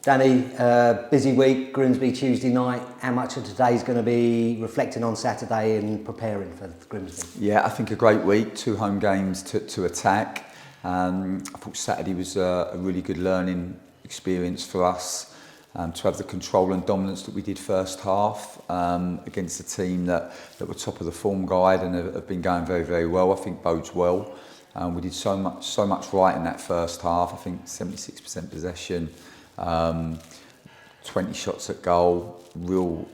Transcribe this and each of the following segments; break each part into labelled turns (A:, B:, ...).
A: Danny, busy week, Grimsby Tuesday night. How much of today's going to be reflecting on Saturday and preparing for Grimsby?
B: Yeah, I think a great week, 2 home games to attack. I thought Saturday was a really good learning experience for us, to have the control and dominance that we did first half against a team that were top of the form guide and have been going very, very well. I think bodes well. We did so much right in that first half. I think 76% possession. 20 shots at goal, real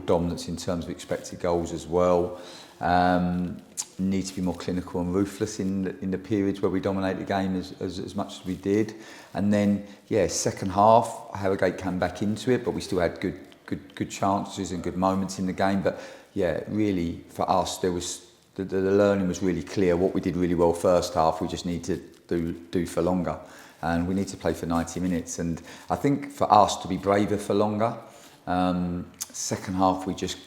B: dominance in terms of expected goals as well. Need to be more clinical and ruthless in the periods where we dominate the game as much as we did. And then, second half, Harrogate came back into it, but we still had good chances and good moments in the game. But really for us, there was the learning was really clear. What we did really well first half, we just need to do for longer. And we need to play for 90 minutes. And I think for us to be braver for longer, second half we just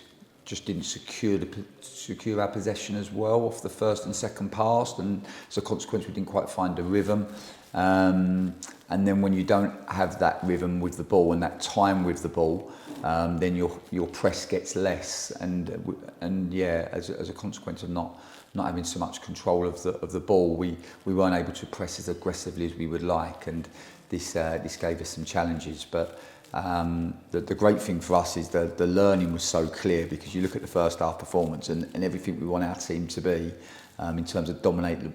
B: didn't secure our possession as well off the first and second pass, and as a consequence we didn't quite find a rhythm. And then when you don't have that rhythm with the ball and that time with the ball, then your press gets less, and as a consequence of not having so much control of the ball, we weren't able to press as aggressively as we would like, and this gave us some challenges. But the great thing for us is that the learning was so clear, because you look at the first half performance and everything we want our team to be in terms of dominating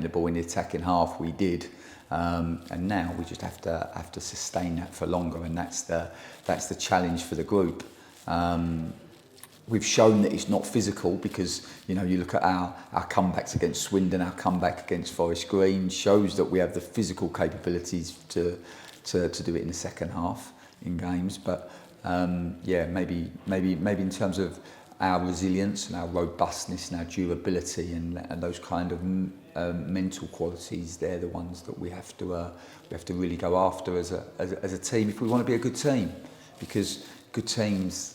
B: the ball in the attacking half, we did. And now we just have to sustain that for longer, and that's the challenge for the group. We've shown that it's not physical, because you look at our comebacks against Swindon, our comeback against Forest Green shows that we have the physical capabilities to do it in the second half in games. But maybe in terms of our resilience and our robustness and our durability and those kind of mental qualities, they're the ones that we have to really go after as a team if we want to be a good team, because good teams,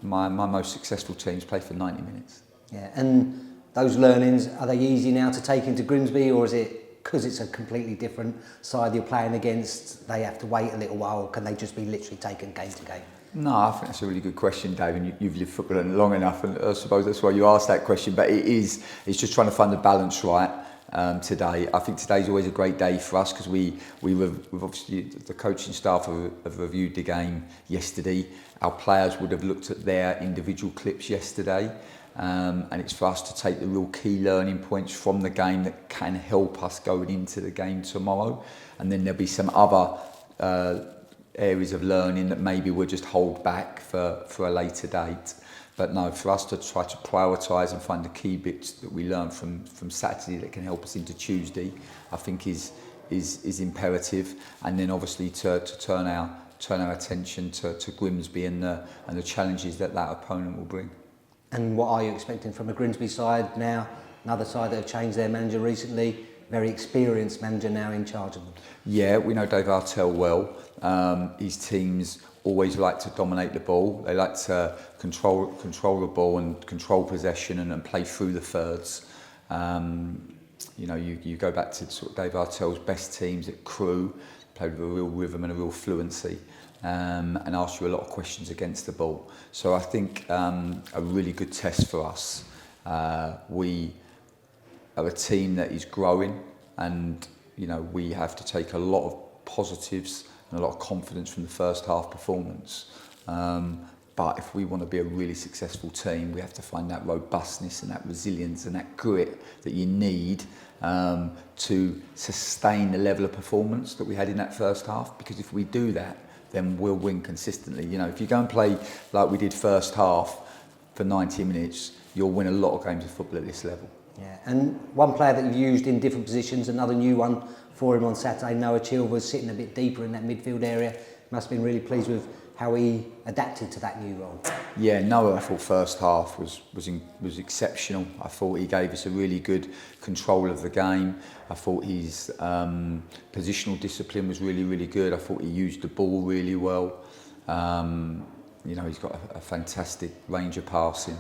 B: my most successful teams play for 90 minutes.
A: Yeah, and those learnings, are they easy now to take into Grimsby, or is it because it's a completely different side you're playing against, they have to wait a little while? Can they just be literally taken game to game?
B: No, I think that's a really good question, Dave, and you've lived football long enough, and I suppose that's why you asked that question. But it's just trying to find the balance right today. I think today's always a greek day for us, because we've obviously, the coaching staff have reviewed the game yesterday. Our players would have looked at their individual clips yesterday, and it's for us to take the real key learning points from the game that can help us going into the game tomorrow. And then there'll be some other areas of learning that maybe we'll just hold back for a later date. But no, for us to try to prioritise and find the key bits that we learn from Saturday that can help us into Tuesday, I think is imperative. And then obviously to turn our attention to Grimsby and the challenges that opponent will bring.
A: And what are you expecting from a Grimsby side now? Another side that have changed their manager recently, very experienced manager now in charge of them. Yeah,
B: we know Dave Artell well. His teams always like to dominate the ball. They like to control the ball and control possession and play through the thirds. You go back to sort of Dave Artell's best teams at Crewe, played with a real rhythm and a real fluency, and asked you a lot of questions against the ball. So I think a really good test for us. We are a team that is growing, and we have to take a lot of positives and a lot of confidence from the first half performance. But if we want to be a really successful team, we have to find that robustness and that resilience and that grit that you need to sustain the level of performance that we had in that first half. Because if we do that, then we'll win consistently. If you go and play like we did first half for 90 minutes, you'll win a lot of games of football at this level.
A: Yeah, and one player that you've used in different positions, another new one for him on Saturday, Noah Chill, was sitting a bit deeper in that midfield area. Must have been really pleased with how he adapted to that new role.
B: Yeah, Noah, I thought first half was exceptional. I thought he gave us a really good control of the game. I thought his positional discipline was really, really good. I thought he used the ball really well. He's got a fantastic range of passing.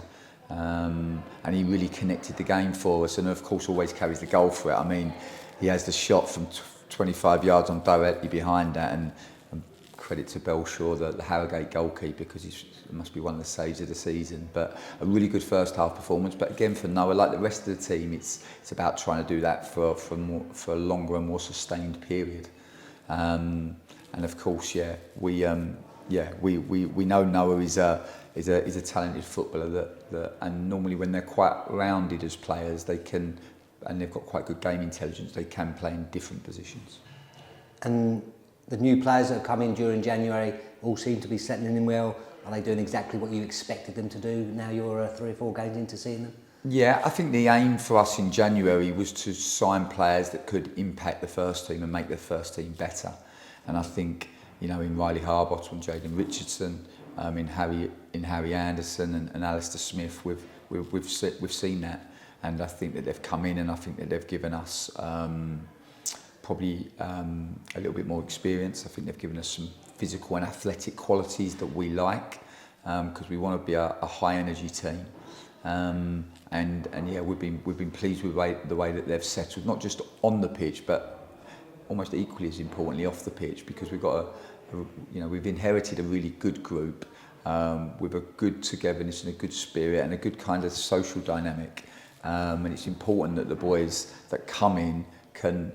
B: And he really connected the game for us, and of course always carries the goal for it. I mean, he has the shot from 25 yards on directly behind that, and credit to Belshaw, the Harrogate goalkeeper, because he must be one of the saves of the season. But a really good first half performance. But again, for Noah, like the rest of the team, it's about trying to do that for a longer and more sustained period. And of course, we know Noah is a talented footballer and normally when they're quite rounded as players, they can, and they've got quite good game intelligence, they can play in different positions.
A: And the new players that have come in during January all seem to be settling in well. Are they doing exactly what you expected them to do now you're 3 or 4 games into seeing them?
B: Yeah, I think the aim for us in January was to sign players that could impact the first team and make the first team better. And I think, you know, in Riley Harbottle and Jaden Richardson, in Harry Anderson and Alistair Smith, we've seen that. And I think that they've come in and I think that they've given us probably a little bit more experience. I think they've given us some physical and athletic qualities that we like, because we want to be a high energy team. And yeah, we've been pleased with the way that they've settled, not just on the pitch, but almost equally as importantly off the pitch, because we've inherited a really good group with a good togetherness and a good spirit and a good kind of social dynamic. And it's important that the boys that come in can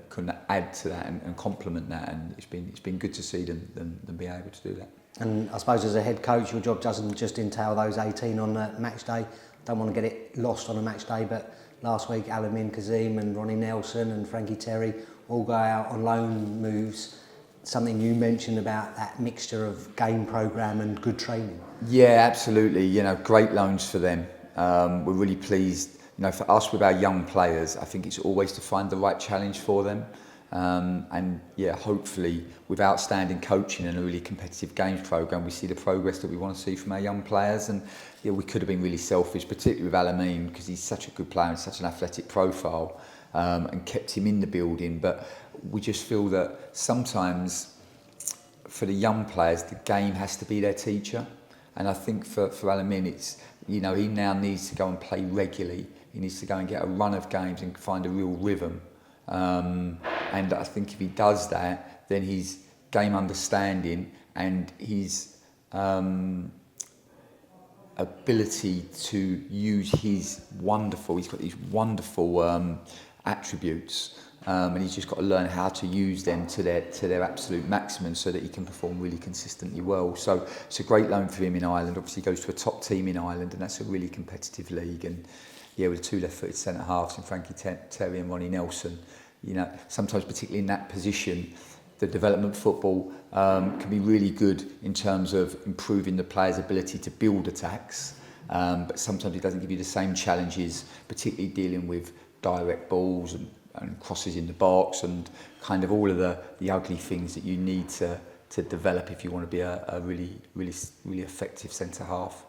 B: add to that and complement that, and it's been good to see them be able to do that. And
A: I suppose as a head coach, your job doesn't just entail those 18 on match day. Don't want to get it lost on a match day, but last week Alamin Kazim and Ronnie Nelson and Frankie Terry all go out on loan moves. Something you mentioned about that mixture of game programme and good training. Yeah, absolutely. You know, great loans for them. We're really pleased. You know, for us with our young players, I think it's always to find the right challenge for them. And yeah, hopefully with outstanding coaching and a really competitive games programme, we see the progress that we want to see from our young players. And yeah, we could have been really selfish, particularly with Alamin, because he's such a good player and such an athletic profile, and kept him in the building. But we just feel that sometimes for the young players, the game has to be their teacher. And I think for Alamin, it's, you know, he now needs to go and play regularly. He needs to go and get a run of games and find a real rhythm. And I think if he does that, then his game understanding and his ability to use he's got these wonderful attributes, and he's just got to learn how to use them to their absolute maximum so that he can perform really consistently well. So it's a great loan for him in Ireland. Obviously he goes to a top team in Ireland, and that's a really competitive league. And yeah, with 2 left-footed centre halves in Frankie Terry and Ronnie Nelson, you know, sometimes particularly in that position, the development football can be really good in terms of improving the player's ability to build attacks, but sometimes it doesn't give you the same challenges, particularly dealing with direct balls and crosses in the box and kind of all of the ugly things that you need to develop if you want to be a really effective centre half.